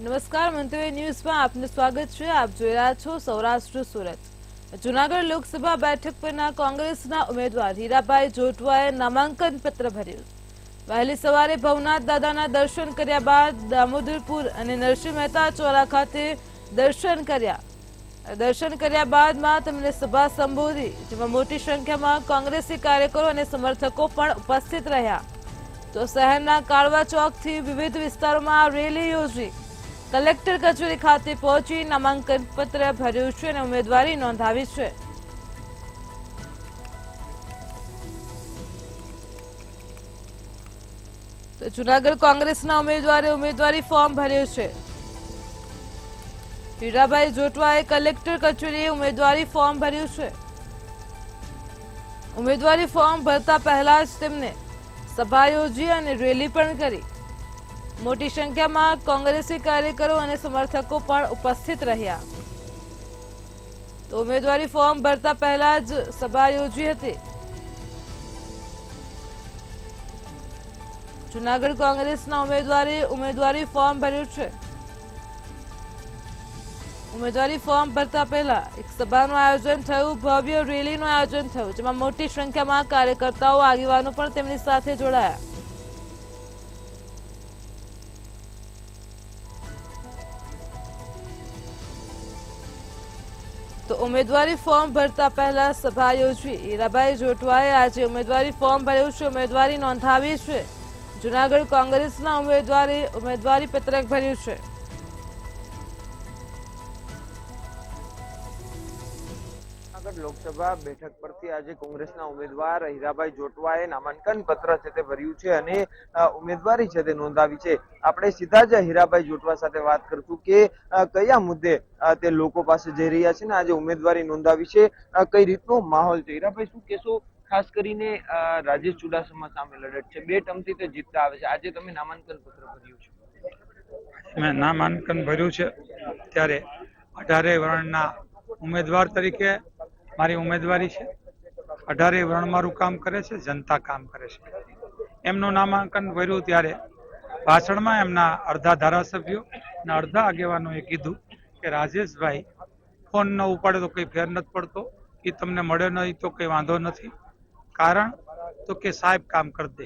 નમસ્કાર, મંતવ્ય ન્યૂઝમાં આપનું સ્વાગત છે। આપ જોઈ રહ્યા છો સૌરાષ્ટ્ર સુરત। જૂનાગઢ લોકસભા બેઠક પરના કોંગ્રેસના ઉમેદવાર હીરાભાઈ જોટવાએ નામાંકન પત્ર ભર્યું। વહેલી સવારે ભવનાથ દાદાના દર્શન કર્યા બાદ દામોદરપુર અને નરસિંહ મહેતા ચોરા ખાતે દર્શન કર્યા બાદમાં તેમણે સભા સંબોધી, જેમાં મોટી સંખ્યામાં કોંગ્રેસી કાર્યકરો અને સમર્થકો પણ ઉપસ્થિત રહ્યા। તો શહેરના કાળવા ચોકથી વિવિધ વિસ્તારોમાં રેલી યોજી કલેક્ટર કચેરી ખાતે પહોંચી નામાંકન પત્ર ભર્યું છે અને ઉમેદવારી નોંધાવી છે। તો જૂનાગઢ કોંગ્રેસના ઉમેદવારે ઉમેદવારી ફોર્મ ભર્યું છે। હીરાભાઈ જોટવાએ કલેક્ટર કચેરીએ ઉમેદવારી ફોર્મ ભર્યું છે। ઉમેદવારી ફોર્મ ભરતા પહેલા જ તેમને સભા યોજી અને રેલી પણ કરી। મોટી સંખ્યામાં કોંગ્રેસી કાર્યકરો અને સમર્થકો પણ ઉપસ્થિત રહ્યા। તો ઉમેદવારી ફોર્મ ભરતા પહેલા જ સભા યોજી હતી। જૂનાગઢ કોંગ્રેસના ઉમેદવારે ઉમેદવારી ફોર્મ ભર્યું છે। ઉમેદવારી ફોર્મ ભરતા પહેલા એક સભાનું આયોજન થયું, ભવ્ય રેલીનું આયોજન થયું, જેમાં મોટી સંખ્યામાં કાર્યકર્તાઓ આગેવાનો પણ તેમની સાથે જોડાયા। તો ઉમેદવારી ફોર્મ ભરતા પહેલા સભા યોજી હીરાભાઈ જોટવાએ આજે ઉમેદવારી ફોર્મ ભર્યું છે, ઉમેદવારી નોંધાવી છે। જૂનાગઢ કોંગ્રેસના ઉમેદવારે ઉમેદવારી પત્રક ભર્યું છે। લોકસભા બેઠક પરથી આજે કોંગ્રેસના ઉમેદવાર હીરાભાઈ જોટવાએ નામાંકન પત્ર છે તે ભર્યું છે અને ઉમેદવારી છે તે નોંધાવી છે। આપણે સીધા જ હીરાભાઈ જોટવા સાથે વાત કરશું કે કયા મુદ્દે તે લોકો પાસે જઈ રહ્યા છે ને આજે ઉમેદવારી નોંધાવી છે, કઈ રીતનો માહોલ છે। હીરાભાઈ, શું કહેશો? ખાસ કરીને રાજેશ ચુડાસમા સામે લડત છે, 2 ટર્મથી તે જીતતા આવે છે, આજે તમે નામાંકન પત્ર ભર્યું છે। મેં નામાંકન ભર્યું છે ત્યારે 18 વર્ણના ઉમેદવાર તરીકે મારી ઉમેદવારી છે। 18 વર્ણ મારું કામ કરે છે, જનતા કામ કરે છે। એમનું નામાંકન ભર્યું ત્યારે ભાષણમાં એમના અડધા ધારાસભ્યો અને અડધા આગેવાનોએ કીધું કે રાજેશભાઈ ફોન ન ઉપાડે તો કંઈ ફેર નથી પડતો, એ તમને મળે નહીં તો કંઈ વાંધો નથી, કારણ તો કે સાહેબ કામ કરી દે।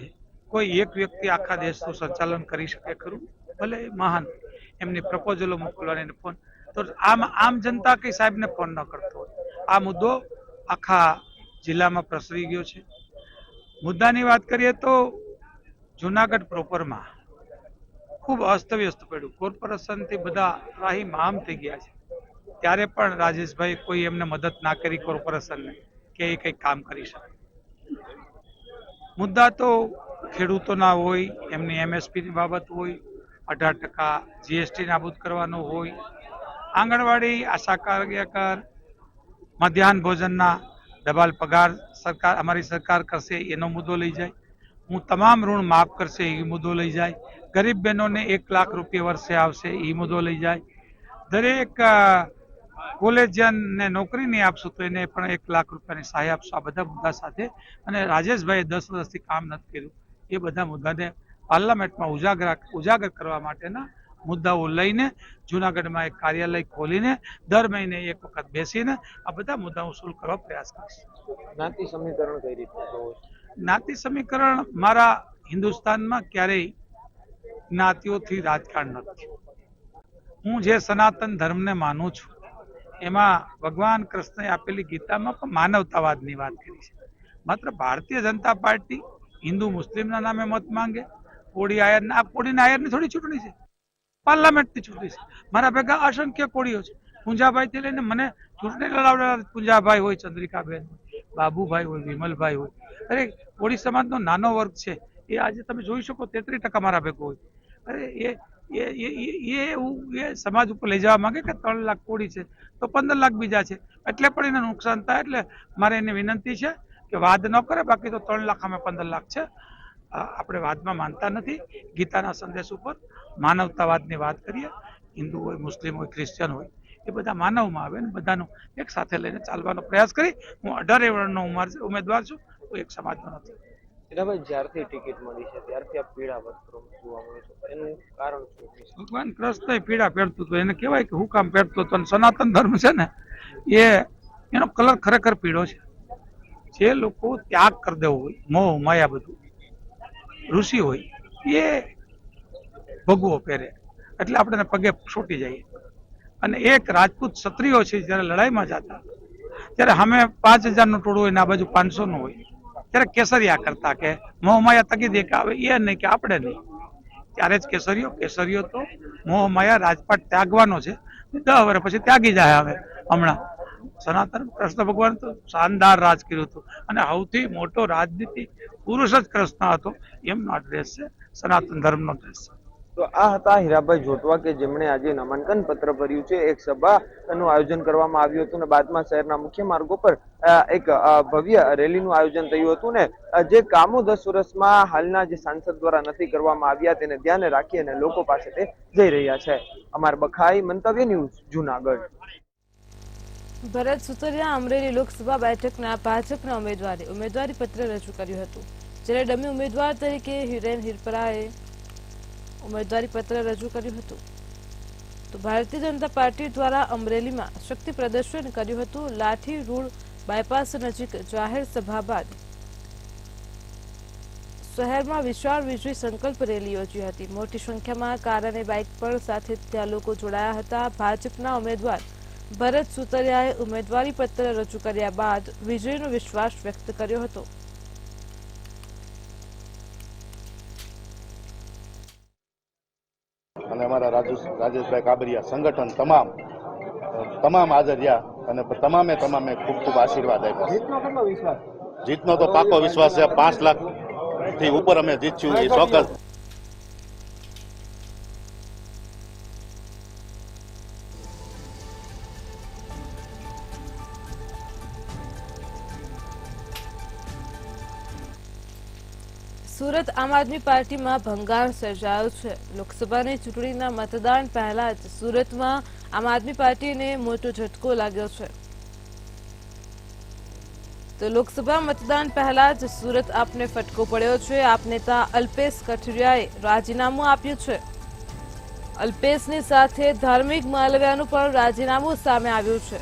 કોઈ એક વ્યક્તિ આખા દેશનું સંચાલન કરી શકે ખરું? ભલે મહાન એમની પ્રપોઝલો મોકલવાની ફોન તો આમ જનતા કઈ સાહેબને ફોન ન કરતો હોય। આ મુદ્દો આખા જિલ્લામાં પ્રસરી ગયો છે। મુદ્દાની વાત કરીએ તો જુનાગઢ પ્રોપરમાં ખૂબ અસ્તવ્યસ્ત પડ્યું, કોર્પોરેશનથી બધા રાહીમ આમ થઈ ગયા છે, ત્યારે પણ રાજેશભાઈ કોઈ એમને મદદ ના કરી કોર્પોરેશનને કે એ કંઈક કામ કરી શકે। મુદ્દા તો ખેડૂતોના હોય, એમની MSPની બાબત હોય, 18% GST નાબૂદ કરવાનો હોય, આંગણવાડી, આશા કાર્યકર, મધ્યાહન ભોજનના ડબલ પગાર સરકાર અમારી સરકાર કરશે એનો મુદ્દો લઈ જાય, હું તમામ ઋણ માફ કરશે એ મુદ્દો લઈ જાય, ગરીબ બહેનોને 1 લાખ રૂપિયા વર્ષે આવશે એ મુદ્દો લઈ જાય, દરેક કોલેજિયનને નોકરી નહીં આપશું તો એને પણ 1 લાખ રૂપિયાની સહાય આપશું। આ બધા મુદ્દા સાથે અને રાજેશભાઈએ 10 વર્ષથી કામ નથી કર્યું એ બધા મુદ્દાને પાર્લામેન્ટમાં ઉજાગર કરવા માટેના મુદ્દાઓ લઈને જૂનાગઢમાં એક કાર્યાલય ખોલીને દર મહિને એક વખત બેસીને આ બધા મુદ્દાઓ સોલ્વ કરવા પ્રયાસ કરીશ। જ્ઞાતિ સમીકરણ કઈ રીતના જોવો છો? જ્ઞાતિ સમીકરણ મારા હિન્દુસ્તાનમાં ક્યારેય જ્ઞાતિઓથી રાજકારણ નથી। હું જે સનાતન ધર્મને માનું છું એમાં ભગવાન કૃષ્ણએ આપેલી ગીતામાં પણ માનવતાવાદની વાત કરી છે। માત્ર ભારતીય જનતા પાર્ટી હિન્દુ મુસ્લિમના નામે મત માંગે, કોળી આયરના, આ કોળીના આયરની થોડી ચૂંટણી છે, પાર્લામેન્ટની ચૂંટણી છે। મારા ભેગા અસંખ્ય કોળીઓ છે, પુંજાભાઈ થી લઈને મને ચૂંટણી લડાવનારા પુંજાભાઈ હોય, ચંદ્રિકાબેન હોય, બાબુભાઈ હોય, વિમલભાઈ હોય, અરે કોળી સમાજનો નાનો વર્ગ છે એ આજે તમે જોઈ શકો 33% મારા ભેગો હોય। અરે એ સમાજ ઉપર લઈ જવા માંગે કે 3 લાખ કોળી છે તો 15 લાખ બીજા છે, એટલે પણ એને નુકસાન થાય। એટલે મારે એને વિનંતી છે કે વાદ ન કરે, બાકી તો 3 લાખ અમે 15 લાખ છે। આપણે વાદમાં માનતા નથી, ગીતાના સંદેશ ઉપર માનવતાવાદની વાત કરીએ, હિન્દુ હોય, મુસ્લિમ હોય, ક્રિશ્ચિયન હોય, એ બધા માનવમાં આવે ને બધાનો એક સાથે લઈને ચાલવાનો પ્રયાસ કરી। હું 18 વર્ણનો ઉમેદવાર છું, કોઈ એક સમાજનો નથી। હીરાભાઈ, જ્યારથી ટિકિટ મળી છે ત્યારથી આ પીળા વસ્ત્રો જોવા મળે છે, એનું કારણ શું છે? ભગવાન કૃષ્ણ પીડા પહેરતું હતું, એને કહેવાય કે હું કામ પહેરતો હતો. અને સનાતન ધર્મ છે ને એ એનો કલર ખરેખર પીળો છે. જે લોકો ત્યાગ કરી દેવો હોય, મોહ માયા બધું, ઋષિ હોય એ ભગવો પહેરે એટલે આપણે પગે છૂટી જઈએ. અને એક રાજપૂત ક્ષત્રિયો છે જયારે લડાઈમાં જતા ત્યારે અમે 5000 નું ટોળું હોય ને આ બાજુ 500 નું હોય, ત્યારે કેસરિયા કરતા કે મોહ માયા તકી દે કે આવે એ નહીં કે આપણે નહીં. ત્યારે જ કેસરીઓ તો મોહ માયા રાજપાટ ત્યાગવાનો છે. 10 વર્ષ પછી ત્યાગી જાય. હવે હમણાં સનાતન કૃષ્ણ ભગવાન તો શાનદાર રાજ કર્યું હતું અને સૌથી મોટો રાજનીતિ પુરુષ જ કૃષ્ણ હતો. એમનો આ ડ્રેસ છે, સનાતન ધર્મનો ડ્રેસ છે. તો આ હતા હીરાભાઈ જોટવા કે જેમણે આજે નામાંકન પત્ર ભર્યું છે. એક સભાનું આયોજન કરવામાં આવ્યું હતું અને બાદમાં શહેરના મુખ્ય માર્ગો પર એક ભવ્ય રેલીનું આયોજન થયું હતું ને જે કામો 10 વર્ષમાં હાલના જે સાંસદ દ્વારા નથી કરવામાં આવ્યા તેને ધ્યાને રાખી અને લોકો પાસે તે જઈ રહ્યા છે. અમાર બખાઈ, મંતવ્ય ન્યૂઝ, જુનાગઢ. ભરત સુતરિયા અમરેલી લોકસભા બેઠકના ભાજપના ઉમેદવારી પત્ર રજૂ કર્યું હતું, જ્યારે ડમી ઉમેદવાર તરીકે હિરેન હિરપરાએ ઉમેદવારી પત્ર રજૂ કર્યું હતું. તો ભારતીય જનતા પાર્ટી દ્વારા અમરેલીમાં શક્તિ પ્રદર્શન કર્યું હતું. લાઠી રોડ બાયપાસ નજીક જાહેર સભા બાદ શહેરમાં વિશાળ વિજય સંકલ્પ રેલી યોજી હતી. મોટી સંખ્યામાં કાર અને બાઇક પર સાથે ત્યાં લોકો જોડાયા હતા. ભાજપના ઉમેદવાર ભરત સુતરિયાએ ઉમેદવારી પત્ર રજૂ કર્યા બાદ વિજયનો વિશ્વાસ વ્યક્ત કર્યો હતો. અને અમારા રાજેશભાઈ કાબરિયા સંગઠન તમામ હાજર રહ્યા અને તમામે ખૂબ ખૂબ આશીર્વાદ આપ્યા. જીતનો તો પાકો વિશ્વાસ છે. 5 લાખ થી ઉપર અમે જીતશું એ ચોક્કસ. સુરત આમ આદમી પાર્ટીમાં ભંગાણ સર્જાયો છે. લોકસભાની ચૂંટણીના મતદાન પહેલા જ સુરતમાં આમ આદમી પાર્ટીને મોટો ઝટકો લાગ્યો છે. તો લોકસભા મતદાન પહેલા જ સુરત આપને ફટકો પડ્યો છે. આપ નેતા અલ્પેશ કથિરિયાએ રાજીનામું આપ્યું છે. અલ્પેશની સાથે ધાર્મિક માલવ્યાનું પણ રાજીનામું સામે આવ્યું છે.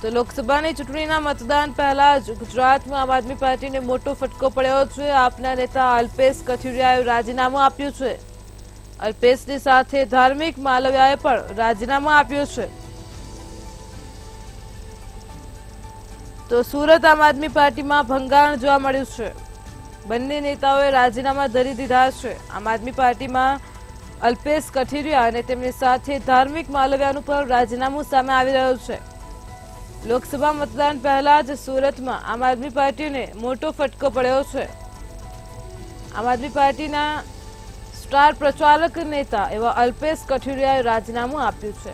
તો લોકસભાની ચૂંટણીના મતદાન પહેલા જ ગુજરાતમાં આમ આદમી પાર્ટીને મોટો ફટકો પડ્યો છે. આપના નેતા અલ્પેશ કથિરિયાએ રાજીનામું આપ્યું છે. અલ્પેશની સાથે ધાર્મિક માલવ્યાએ પણ રાજીનામું આપ્યું છે. તો સુરત આમ આદમી પાર્ટીમાં ભંગાણ જોવા મળ્યું છે. બંને નેતાઓએ રાજીનામા ધરી દીધા છે. આમ આદમી પાર્ટીમાં અલ્પેશ કથિરિયા અને તેમની સાથે ધાર્મિક માલવ્યાનું પણ રાજીનામું સામે આવી રહ્યું છે. લોકસભા મતદાન પહેલા જ સુરતમાં આમ આદમી પાર્ટીને મોટો ફટકો પડ્યો છે. આમ આદમી પાર્ટીના સ્ટાર પ્રચારક નેતા એવા અલ્પેશ કથિરિયાએ રાજીનામું આપ્યું છે.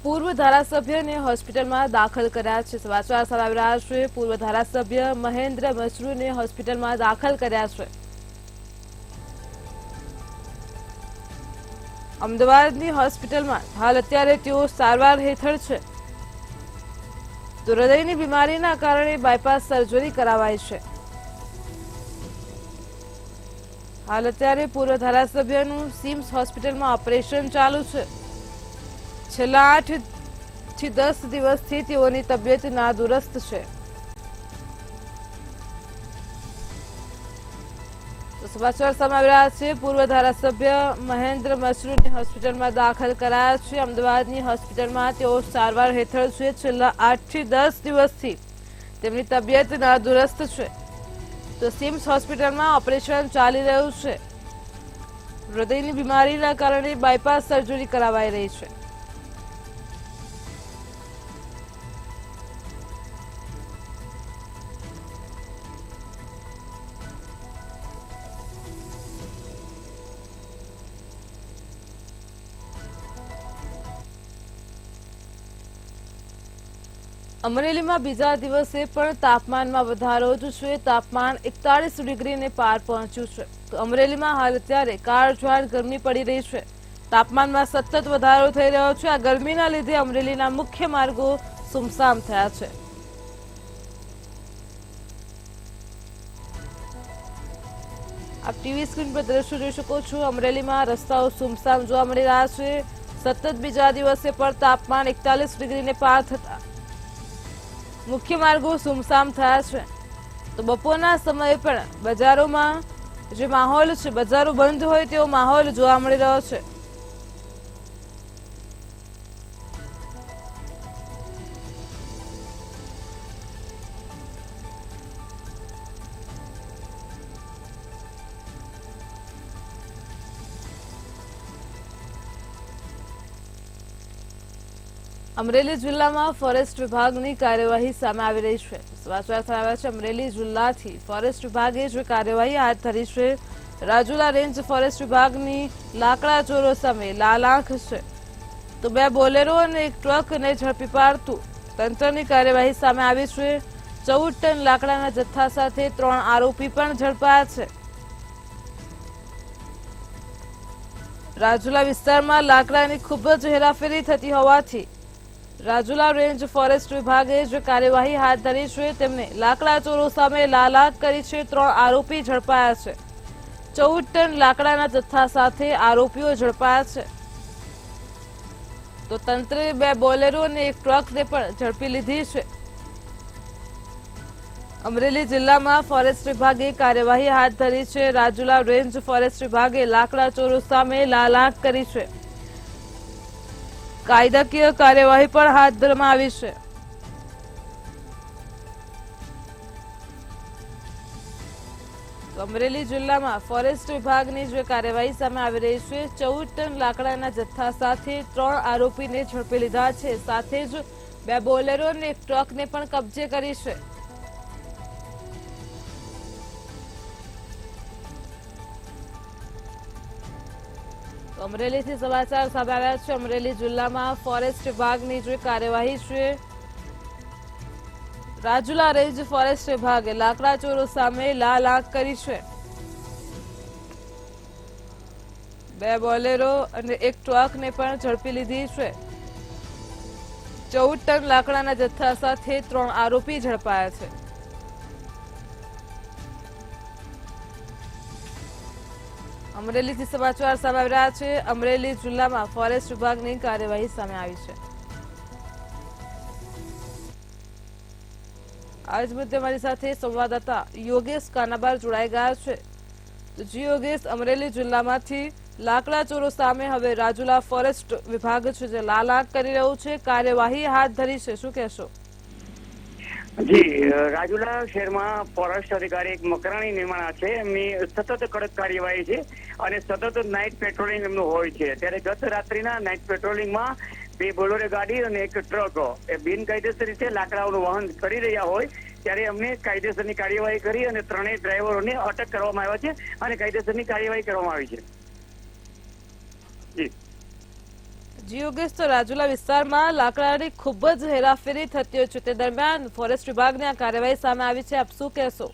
પૂર્વ ધારાસભ્યને હોસ્પિટલમાં દાખલ કર્યા છે. સમાચાર સામે આવી રહ્યા છે. પૂર્વ ધારાસભ્ય મહેન્દ્ર મશરૂને હોસ્પિટલમાં દાખલ કર્યા છે. અમદાવાદની હોસ્પિટલમાં હાલ અત્યારે તેઓ સારવાર હેઠળ છે. તો હૃદયની બીમારીના કારણે બાયપાસ સર્જરી કરાવાઈ છે. હાલ અત્યારે પૂર્વ ધારાસભ્યનું સિમ્સ હોસ્પિટલમાં ઓપરેશન ચાલુ છે. છેલ્લા 8 થી 10 દિવસથી તેઓની તબિયત નાદુરસ્ત છે. સમાચાર સામે આવી રહ્યા છે. પૂર્વ ધારાસભ્ય મહેન્દ્ર મશરૂને હોસ્પિટલમાં દાખલ કરાયા છે. અમદાવાદની હોસ્પિટલમાં તેઓ સારવાર હેઠળ છે. છેલ્લા 8 થી 10 દિવસથી તેમની તબિયત નાદુરસ્ત છે. તો સિમ્સ હોસ્પિટલમાં ઓપરેશન ચાલી રહ્યું છે. હૃદયની બીમારીના કારણે બાયપાસ સર્જરી કરાવાઈ રહી છે. અમરેલીમાં બીજા દિવસે પણ તાપમાનમાં વધારો જ છે. તાપમાન 41 ડિગ્રીને પાર પહોંચ્યું છે. તો અમરેલીમાં હાલ અત્યારે કાળઝાળ ગરમી પડી રહી છે. તાપમાનમાં સતત વધારો થઈ રહ્યો છે. આ ગરમીના લીધે અમરેલીના મુખ્ય માર્ગો સુમસામ થયા છે. આપ ટીવી સ્ક્રીન પર દ્રશ્યો જોઈ શકો છો. અમરેલીમાં રસ્તાઓ સુમસામ જોવા મળી રહ્યા છે. સતત બીજા દિવસે પણ તાપમાન 41 ડિગ્રીને પાર થતા મુખ્ય માર્ગો સુમસામ થયા છે. તો બપોરના સમયે પણ બજારોમાં જે માહોલ છે, બજારો બંધ હોય તેવો માહોલ જોવા મળી રહ્યો છે. અમરેલી જિલ્લામાં ફોરેસ્ટ વિભાગની કાર્યવાહી સામે આવી રહી છે. સમાચાર આવ્યા છે અમરેલી જિલ્લાથી ફોરેસ્ટ વિભાગે જે કાર્યવાહી હાથ ધરી છે. રાજુલા રેન્જ ફોરેસ્ટ વિભાગની લાકડા ચોરો સામે લાલાંખ છે. તો 2 બોલેરો અને 1 ટ્રકને ઝડપી પાડતું તંત્રની કાર્યવાહી સામે આવી છે. 14 ટન લાકડાના જથ્થા સાથે 3 આરોપી પણ ઝડપાયા છે. રાજુલા વિસ્તારમાં લાકડાની ખૂબ જ હેરાફેરી થતી હોવાથી રાજુલા રેન્જ ફોરેસ્ટ વિભાગે જે કાર્યવાહી હાથ ધરી છે તેમને લાકડા ચોરો સામે લાલાંક કરી છે. 3 આરોપી ઝડપાયા છે. 14 ટન લાકડાના જથ્થા સાથે આરોપીઓ ઝડપાયા છે. તો તંત્રે 2 બોલેરો અને 1 ટ્રકને પણ ઝડપી લીધી છે. અમરેલી જિલ્લામાં ફોરેસ્ટ વિભાગે કાર્યવાહી હાથ ધરી છે. રાજુલા રેન્જ ફોરેસ્ટ વિભાગે લાકડા ચોરો સામે લાલાંક કરી છે. કાયદાકીય કાર્યવાહી પણ હાથ ધરવામાં આવી છે. અમરેલી જિલ્લામાં ફોરેસ્ટ વિભાગની જે કાર્યવાહી સામે આવી રહી છે, 14 ટન લાકડાના જથ્થા સાથે 3 આરોપીને ઝડપી લીધા છે. સાથે જ 2 બોલેરો અને 1 ટ્રકને પણ કબજે કરી છે. અમરેલીથી સમાચાર સામે આવ્યા છે. અમરેલી જિલ્લામાં ફોરેસ્ટ વિભાગની જે કાર્યવાહી છે, રાજુલા રેન્જ ફોરેસ્ટ વિભાગે લાકડા ચોરો સામે લાલાંક કરી છે. 2 બોલેરો અને 1 ટ્રકને પણ ઝડપી લીધી છે. 14 ટન લાકડાના જથ્થા સાથે 3 આરોપી ઝડપાયા છે. અમરેલીથી સમાચાર સામે આવી રહ્યા છે. અમરેલી જિલ્લામાં ફોરેસ્ટ વિભાગની કાર્યવાહી સામે આવી છે. આજ મુદ્દે અમારી સાથે સંવાદદાતા યોગેશ કાનાબાર જોડાઈ ગયા છે. તો જી યોગેશ, અમરેલી જિલ્લામાંથી લાકડા ચોરો સામે હવે રાજુલા ફોરેસ્ટ વિભાગ છે જે લાલાંક કરી રહ્યું છે, કાર્યવાહી હાથ ધરી છે, શું કહેશો? જી, રાજુલા શહેરમાં ફોરેસ્ટ અધિકારી એક મકરાણી નિમાણા છે. એમની સતત કડક કાર્યવાહી છે અને સતત નાઇટ પેટ્રોલિંગ એમનું હોય છે. ત્યારે ગત રાત્રિના નાઇટ પેટ્રોલિંગમાં 2 બોલેરો ગાડી અને 1 ટ્રક એ બિનકાયદેસર રીતે લાકડાઓનું વહન કરી રહ્યા હોય ત્યારે અમને કાયદેસરની કાર્યવાહી કરી અને 3 ડ્રાઈવરોને અટક કરવામાં આવ્યા છે અને કાયદેસરની કાર્યવાહી કરવામાં આવી છે. જી જી યોગેશ, તો રાજુલા વિસ્તારમાં લાકડાની ખૂબ જ હેરાફેરી થતી હોય છે, તે દરમિયાન ફોરેસ્ટ વિભાગની આ કાર્યવાહી સામે આવી છે, આપ શું કહેશો?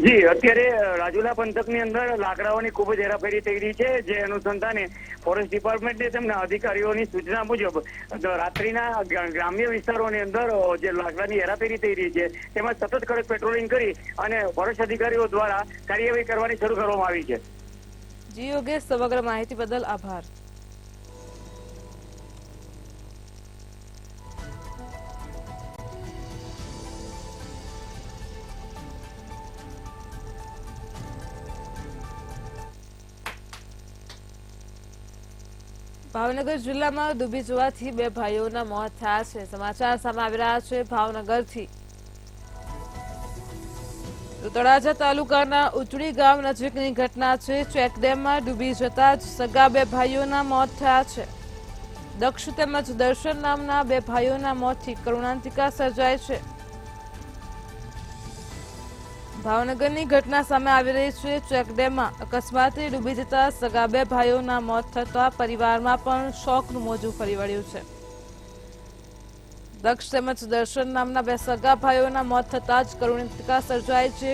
જી, અત્યારે રાજુલા પંથકની અંદર લાકડાઓની ખૂબ જ હેરાફેરી થઈ રહી છે. જે અનુસંધાને ફોરેસ્ટ ડિપાર્ટમેન્ટે તેમના અધિકારીઓની સૂચના મુજબ રાત્રિના ગ્રામ્ય વિસ્તારોની અંદર જે લાકડાની હેરાફેરી થઈ રહી છે તેમાં સતત કડક પેટ્રોલિંગ કરી અને ફોરેસ્ટ અધિકારીઓ દ્વારા કાર્યવાહી કરવાની શરૂ કરવામાં આવી છે. જી યોગેશ, સમગ્ર માહિતી બદલ આભાર. ભાવનગર જિલ્લામાં ડૂબી જવાથી 2 ભાઈઓના મોત થયા છે. સમાચાર સામે આવી રહ્યા છે ભાવનગરથી. તળાજા તાલુકાના ઉચડી ગામ નજીકની ઘટના છે. ચેકડેમમાં ડૂબી જતા જ સગા 2 ભાઈઓના મોત થયા છે. દક્ષ તેમજ દર્શન નામના 2 ભાઈઓના મોતથી કરુણાંતિકા સર્જાય છે. ભાવનગરની ઘટના સામે આવી રહી છે. ચેકડેમમાં અકસ્માતે ડૂબી જતા સગા 2 ભાઈઓના મોત થતા પરિવારમાં પણ શોકનું મોજું ફરી વળ્યું છે. દક્ષ તેમજ દર્શન નામના 2 સગા ભાઈઓના મોત થતા જ કરુણાંતિકા સર્જાય છે.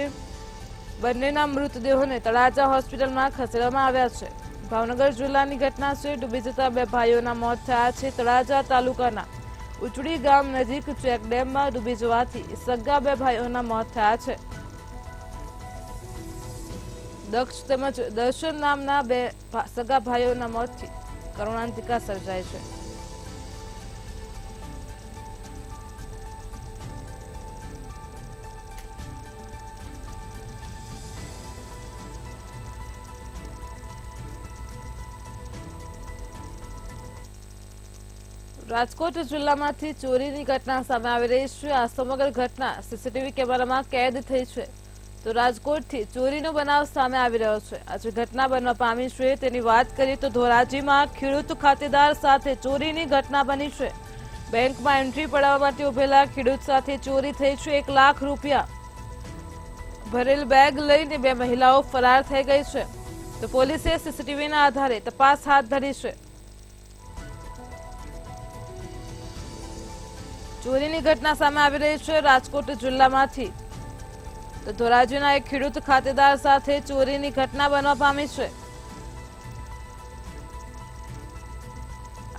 બંનેના મૃતદેહોને તળાજા હોસ્પિટલમાં ખસેડવામાં આવ્યા છે. ભાવનગર જિલ્લાની ઘટના છે. ડૂબી જતા 2 ભાઈઓના મોત થયા છે. તળાજા તાલુકાના ઉચડી ગામ નજીક ચેકડેમમાં ડૂબી જવાથી સગા 2 ભાઈઓના મોત થયા છે. દક્ષ તેમજ દર્શન નામના 2 સગા ભાઈઓના મોતથી કરુણાંતિકા સર્જાય છે. રાજકોટ જિલ્લામાંથી ચોરીની ઘટના સામે આવી રહી છે. આ સમગ્ર ઘટના સીસીટીવી કેમેરામાં કેદ થઈ છે. તો રાજકોટથી ચોરીનો બનાવ સામે આવી રહ્યો છે. આજે ઘટના બનવા પામી છે તેની વાત કરીએ તો ધોરાજીમાં ખેડૂત ખાતેદાર સાથે ચોરીની ઘટના બની છે. બેંકમાં એન્ટ્રી પડાવવા માટે ઉભેલા ખેડૂત સાથે ચોરી થઈ છે. 1 લાખ રૂપિયા ભરેલ બેગ લઈને 2 મહિલાઓ ફરાર થઈ ગઈ છે. તો પોલીસે સીસીટીવીના આધારે તપાસ હાથ ધરી છે. ચોરીની ઘટના સામે આવી રહી છે રાજકોટ જિલ્લામાંથી. તો ધોરાજીના એક ખેડૂત ખાતેદાર સાથે ચોરીની ઘટના બનવા પામી છે.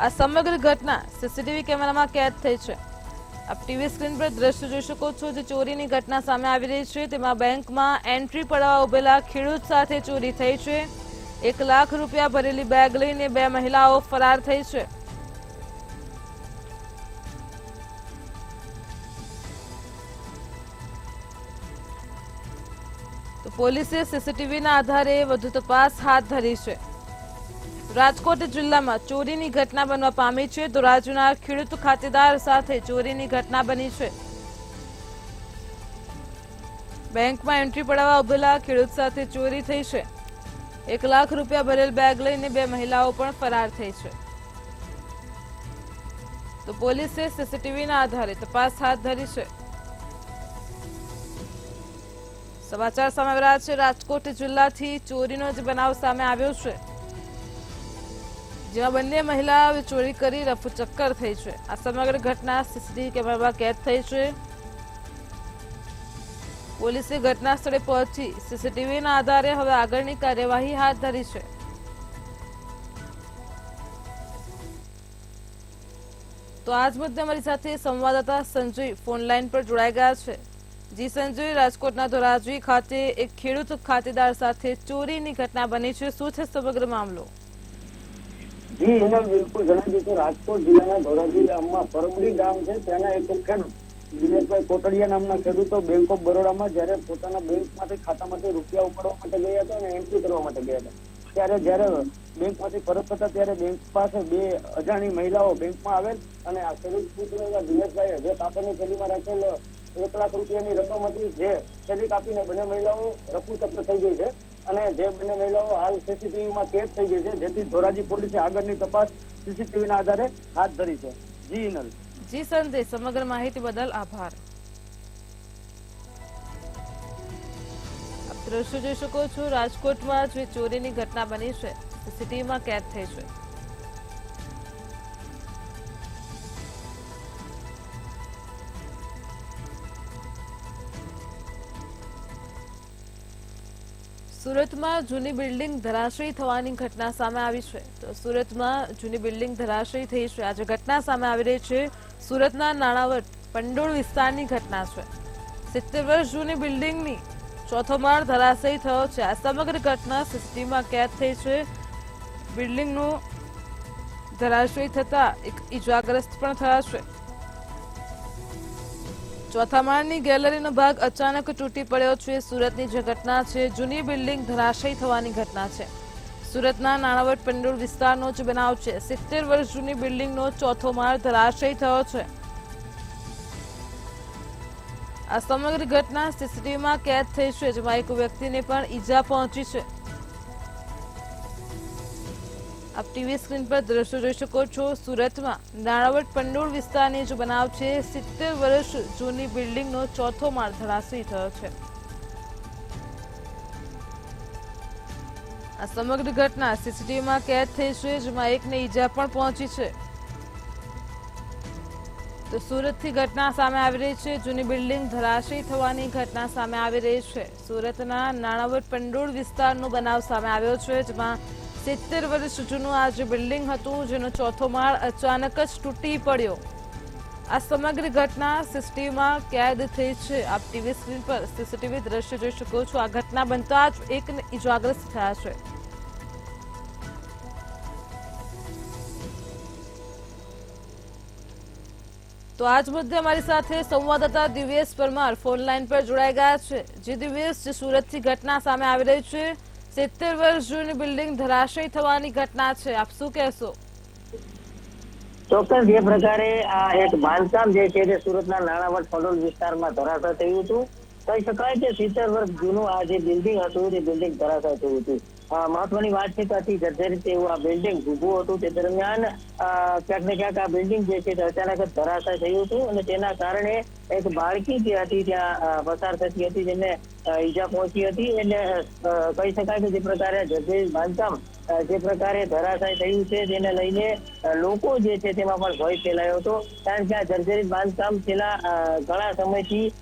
આ સમગ્ર ઘટના સીસીટીવી કેમેરામાં કેદ થઈ છે. આપ ટીવી સ્ક્રીન પર દ્રશ્ય જોઈ શકો છો. જે ચોરીની ઘટના સામે આવી રહી છે તેમાં બેંકમાં એન્ટ્રી પડાવવા ઉભેલા ખેડૂત સાથે ચોરી થઈ છે. 1 લાખ રૂપિયા ભરેલી બેગ લઈને 2 મહિલાઓ ફરાર થઈ છે. પોલીસે સીસીટીવીના આધારે વધુ તપાસ હાથ ધરી છે. રાજકોટ જિલ્લામાં ચોરીની ઘટના બનવા પામી છે. ધોરાજીના ખેડૂત ખાતેદાર સાથે ચોરીની ઘટના બની છે. બેંકમાં એન્ટ્રી પડાવવા ઉભેલા ખેડૂત સાથે ચોરી થઈ છે. 1 લાખ રૂપિયા ભરેલ બેગ લઈને 2 મહિલાઓ પણ ફરાર થઈ છે. તો પોલીસે સીસીટીવીના આધારે તપાસ હાથ ધરી છે. સમાચાર સામે આવી રહ્યા છે રાજકોટ જિલ્લાથી ચોરીનો જે બનાવ સામે આવ્યો છે, જેમાં બંને મહિલાઓ ચોરી કરી રફુચક્કર થઈ છે. આ સમગ્ર ઘટના સીસીટીવી કેમેરામાં કેદ થઈ છે. પોલીસે ઘટના સ્થળે પહોંચી સીસીટીવીના આધારે હવે આગળની કાર્યવાહી હાથ ધરી છે. તો આજ મુદ્દે અમારી સાથે સંવાદદાતા સંજય ફોન લાઈન પર જોડાઈ ગયા છે. જી સંજય, રાજકોટના ધોરાજી ખાતે એક ખેડૂત ખાતેદાર સાથે ચોરીની ઘટના બની છે. શું છે સમગ્ર મામલો? જી એના બિલકુલ જણાવી દીધું. રાજકોટ જિલ્લાના ધોરાજી ગામમાં પરબડી ગામ છે. ત્યાંના એક ખેડૂત દિનેશભાઈ કોટડિયા નામના ખેડૂતો બેંક ઓફ બરોડામાં જયારે પોતાના બેંકમાંથી ખાતામાંથી રૂપિયા ઉપાડવા માટે ગયા હતા અને એન્ટ્રી કરવા માટે ગયા હતા, ત્યારે જયારે બેંકમાંથી પરત થતા ત્યારે બેંક પાસે 2 અજાણી મહિલાઓ બેંકમાં આવેલ અને આ ખેડૂત પુત્ર દિનેશભાઈ જે કાપડની થેલીમાં રાખેલ 1 લાખ રૂપિયાની રકમ હતી, જે થેલી કાપીને બંને મહિલાઓ રફુચક્કર થઈ ગઈ છે અને જે બંને મહિલાઓ હાલ સીસીટીવીમાં કેદ થઈ ગઈ છે, જેથી ધોરાજી પોલીસે આગળની તપાસ સીસીટીવીના આધારે હાથ ધરી છે. જી નલ. જી સંજય, સમગ્ર માહિતી બદલ આભાર. આપ દ્રશ્યો જોઈ શકો છો. રાજકોટમાં જે ચોરીની ઘટના બની છે સીસીટીવીમાં કેદ થઈ છે. સુરતમાં જૂની બિલ્ડિંગ ધરાશયી થવાની ઘટના સામે આવી છે. તો સુરતમાં જૂની બિલ્ડિંગ ધરાશયી થઈ છે. આજે ઘટના સામે આવી રહી છે. સુરતના નાણાવટ પંડોળ વિસ્તારની ઘટના છે. 70 વર્ષ જૂની બિલ્ડિંગની 4થો માળ ધરાશયી થયો છે. આ સમગ્ર ઘટના સીસીટીવીમાં કેદ થઈ છે. બિલ્ડિંગનો ધરાશયી થતા એક ઈજાગ્રસ્ત પણ થયા છે. 4થા માળની ગેલેરીનો ભાગ અચાનક તૂટી પડ્યો છે. સુરતની જે ઘટના છે, જૂની બિલ્ડિંગ ધરાશયી થવાની ઘટના છે. સુરતના નાણાવટ પંડોળ વિસ્તારનો જ બનાવ છે. 70 વર્ષ જૂની બિલ્ડિંગનો 4થો માળ ધરાશયી થયો છે. આ સમગ્ર ઘટના સીસીટીવીમાં કેદ થઈ છે, જેમાં એક વ્યક્તિને પણ ઈજા પહોંચી છે. આપ ટીવી સ્ક્રીન પર દ્રશ્યો જોઈ શકો છો. સુરતમાં નાણાવટ પંડોળ વિસ્તારની જે બનાવ છે, 70 વર્ષ જૂની બિલ્ડિંગનો 4થો માળ ધરાશયી થયો છે. આ સમગ્ર ઘટના સીસીટીવીમાં કેદ થઈ છે, જેમાં એકને ઈજા પણ પહોંચી છે. તો સુરતથી ઘટના સામે આવી રહી છે. જૂની બિલ્ડિંગ ધરાશયી થવાની ઘટના સામે આવી રહી છે. સુરતના નાણાવટ પંડોળ વિસ્તારનો બનાવ સામે આવ્યો છે, જેમાં 70 વર્ષ જૂનું આ જે બિલ્ડિંગ હતું, જેનો ચોથો માળ અચાનક જ તૂટી પડ્યો. આ સમગ્ર ઘટના સીસીટીવીમાં કેદ થઈ છે. આપ ટીવી સ્ક્રીન પર સીસીટીવી દ્રશ્ય જોઈ શકો છો. આ ઘટના બનતા જ એક ઇજાગ્રસ્ત થયા છે. તો આજ મુદ્દે અમારી સાથે સંવાદદાતા દિવ્યેશ પરમાર ફોન લાઈન પર જોડાઈ ગયા છે. જે દિવ્યેશ, જે સુરતથી ઘટના સામે આવી રહી છે, 70 વર્ષ જૂની બિલ્ડિંગ ધરાશયી થવાની ઘટના છે, આપ શું કહેશો? ચોક્કસ જે પ્રકારે આ એક બાંધકામ જે છે તે સુરતના નાણાવટ પંડોળ વિસ્તારમાં ધરાશય થયું હતું. કહી શકાય કે 70 વર્ષ જૂનું આ જે બિલ્ડિંગ હતું તે બિલ્ડિંગ ધરાશય થયું હતું. મહત્વની વાત છે કે અતિ જર્જરિત એવું આ બિલ્ડિંગ ઊભું હતું. તે દરમિયાન ક્યાંક ને ક્યાંક આ બિલ્ડિંગ જે છે તે અચાનક જ ધરાશય થયું હતું અને તેના કારણે એક બાળકી જે હતી ત્યાં પસાર થતી હતી, જેને ઈજા પહોંચી હતી. એટલે કહી શકાય કે જે પ્રકારે જર્જરિત બાંધકામ જે પ્રકારે ધરાશાય થયું છે તેને લઈને લોકો જે છે તેમાં પણ ભય ફેલાયો હતો. કારણ કે આ જર્જરિત બાંધકામ છેલ્લા ઘણા સમયથી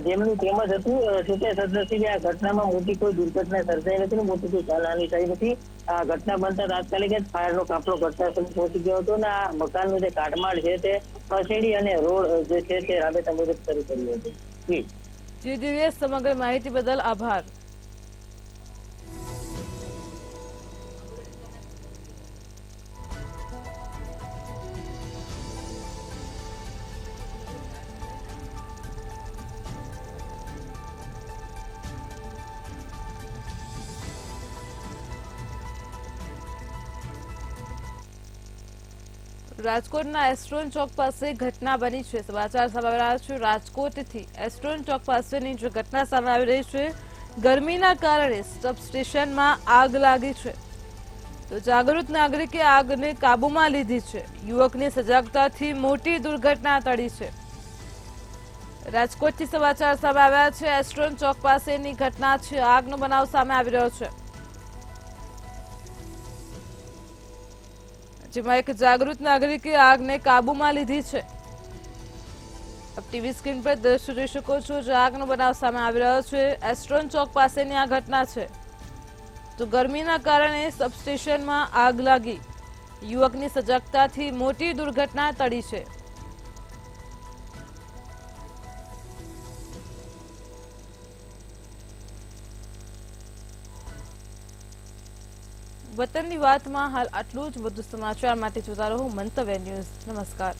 જેમનું તેમ જ હતું. જોકે સદનસીબે આ ઘટનામાં મોટી કોઈ દુર્ઘટના સર્જાઈ નથી, મોટી કોઈ જાનહાની થઈ નથી. આ ઘટના બનતા તાત્કાલિક જ ફાયરનો કાફલો ઘટના સુધી પહોંચી ગયો હતો અને આ મકાનનું જે કાટમાળ છે તે ખસેડી અને રોડ જે છે તે રાબેતા મુજબ શરૂ કર્યું હતું. જી દિવ્યેશ, સમગ્ર માહિતી બદલ આભાર. રાજકોટના એસ્ટ્રોન ચોક પાસે ઘટના બની છે. સમાચાર સામે આવી રહ્યા છે રાજકોટથી. એસ્ટ્રોન ચોક પાસેની જે ઘટના સામે આવી રહી છે, ગરમીના કારણે સબસ્ટેશનમાં આગ લાગી છે. તો જાગૃત નાગરિકે આગને કાબૂમાં લીધી છે. યુવકની સજાગતાથી મોટી દુર્ઘટના ટળી છે. રાજકોટથી સમાચાર સામે આવ્યા છે. એસ્ટ્રોન ચોક પાસેની ઘટના છે. આગનો બનાવ સામે આવી રહ્યો છે, જેમાં એક જાગૃત નાગરિકે આગને કાબૂમાં લીધી છે. આપ ટીવી સ્ક્રીન પર દ્રશ્ય જોઈ શકો છો. જે આગનો બનાવ સામે આવી રહ્યો છે, એસ્ટ્રોન ચોક પાસેની આ ઘટના છે. તો ગરમીના કારણે સબસ્ટેશનમાં આગ લાગી. યુવકની સજાગતાથી મોટી દુર્ઘટના ટળી છે. વતનની વાતમાં હાલ આટલું જ. વધુ સમાચાર માટે જોતા રહો મંતવ્ય ન્યૂઝ. નમસ્કાર.